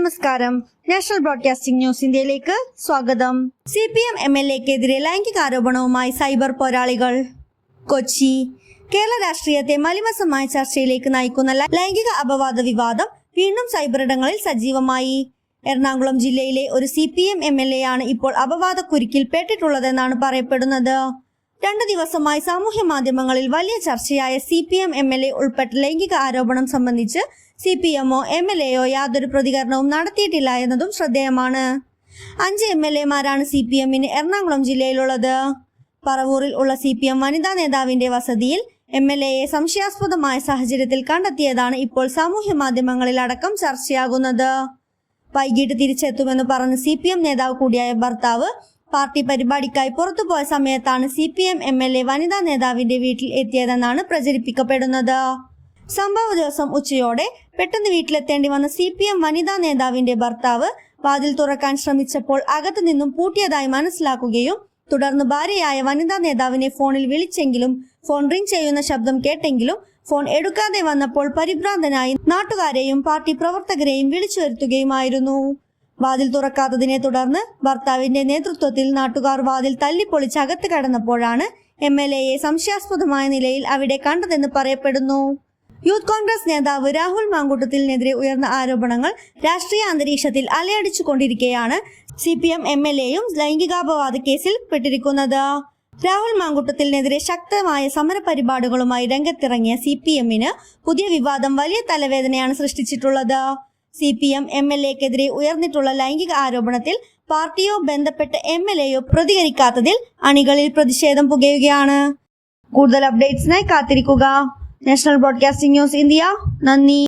നമസ്കാരം. National broadcasting news ഇന്ത്യയിലേക്ക് സ്വാഗതം. CPM MLA-ക്കെതിരെ ലൈംഗികാരോപണവുമായി സൈബർ പോരാളികൾ. കൊച്ചി. കേരള രാഷ്ട്രീയത്തെ മലിമസമായ ചർച്ചയിലേക്ക് നയിക്കുന്ന ലൈംഗിക അപവാദ വിവാദം വീണ്ടും സൈബറിടങ്ങളിൽ സജീവമായി. എറണാകുളം ജില്ലയിലെ ഒരു CPM MLA ആണ് ഇപ്പോൾ അപവാദക്കുരുക്കിൽ പെട്ടിട്ടുള്ളതെന്നാണ് പറയപ്പെടുന്നത്. 2 ദിവസമായി സാമൂഹ്യ മാധ്യമങ്ങളിൽ വലിയ ചർച്ചയായ CPM MLA ഉൾപ്പെട്ട ലൈംഗിക ആരോപണം സംബന്ധിച്ച് CPMO MLAയോ യാതൊരു പ്രതികരണവും നടത്തിയിട്ടില്ല എന്നതും ശ്രദ്ധേയമാണ്. 5 MLAമാരാണ് CPMന് എറണാകുളം ജില്ലയിലുള്ളത്. പറവൂരിൽ ഉള്ള CPM വനിതാ നേതാവിന്റെ വസതിയിൽ MLAയെ സംശയാസ്പദമായ സാഹചര്യത്തിൽ കണ്ടെത്തിയതാണ് ഇപ്പോൾ സാമൂഹ്യ മാധ്യമങ്ങളിൽ അടക്കം ചർച്ചയാകുന്നത്. വൈകിട്ട് തിരിച്ചെത്തുമെന്ന് പറഞ്ഞ് CPM നേതാവ് കൂടിയായ ഭർത്താവ് പാർട്ടി പരിപാടിക്കായി പുറത്തുപോയ സമയത്താണ് CPM MLA വനിതാ നേതാവിന്റെ വീട്ടിൽ എത്തിയതെന്നാണ് പ്രചരിപ്പിക്കപ്പെടുന്നത്. സംഭവ ദിവസം ഉച്ചയോടെ പെട്ടെന്ന് വീട്ടിലെത്തേണ്ടി വന്ന CPM വനിതാ നേതാവിന്റെ ഭർത്താവ് വാതിൽ തുറക്കാൻ ശ്രമിച്ചപ്പോൾ അകത്തു നിന്നും പൂട്ടിയതായി മനസ്സിലാക്കുകയും തുടർന്ന് ഭാര്യയായ വനിതാ നേതാവിനെ ഫോണിൽ വിളിച്ചെങ്കിലും ഫോൺ റിംഗ് ചെയ്യുന്ന ശബ്ദം കേട്ടെങ്കിലും ഫോൺ എടുക്കാതെ വന്നപ്പോൾ പരിഭ്രാന്തനായി നാട്ടുകാരെയും പാർട്ടി പ്രവർത്തകരെയും വിളിച്ചു വരുത്തുകയുമായിരുന്നു. വാതിൽ തുറക്കാത്തതിനെ തുടർന്ന് ഭർത്താവിന്റെ നേതൃത്വത്തിൽ നാട്ടുകാർ വാതിൽ തല്ലിപ്പൊളിച്ച് അകത്ത് കടന്നപ്പോഴാണ് MLAയെ സംശയാസ്പദമായ നിലയിൽ അവിടെ കണ്ടതെന്ന് പറയപ്പെടുന്നു. യൂത്ത് കോൺഗ്രസ് നേതാവ് രാഹുൽ മാങ്കൂട്ടത്തിനെതിരെ ഉയർന്ന ആരോപണങ്ങൾ രാഷ്ട്രീയ അന്തരീക്ഷത്തിൽ അലയടിച്ചുകൊണ്ടിരിക്കെയാണ് CPM MLAയും ലൈംഗികാപവാദ കേസിൽ പെട്ടിരിക്കുന്നത്. രാഹുൽ മാങ്കൂട്ടത്തിനെതിരെ ശക്തമായ സമരപരിപാടികളുമായി രംഗത്തിറങ്ങിയ CPMന് പുതിയ വിവാദം വലിയ തലവേദനയാണ് സൃഷ്ടിച്ചിട്ടുള്ളത്. CPM MLAക്കെതിരെ ഉയർന്നിട്ടുള്ള ലൈംഗിക ആരോപണത്തിൽ പാർട്ടിയോ ബന്ധപ്പെട്ട MLAയോ പ്രതികരിക്കാത്തതിൽ അണികളിൽ പ്രതിഷേധം പുകയുകയാണ്. കൂടുതൽ അപ്ഡേറ്റ്സിനായി കാത്തിരിക്കുക. National broadcasting news India. നന്ദി.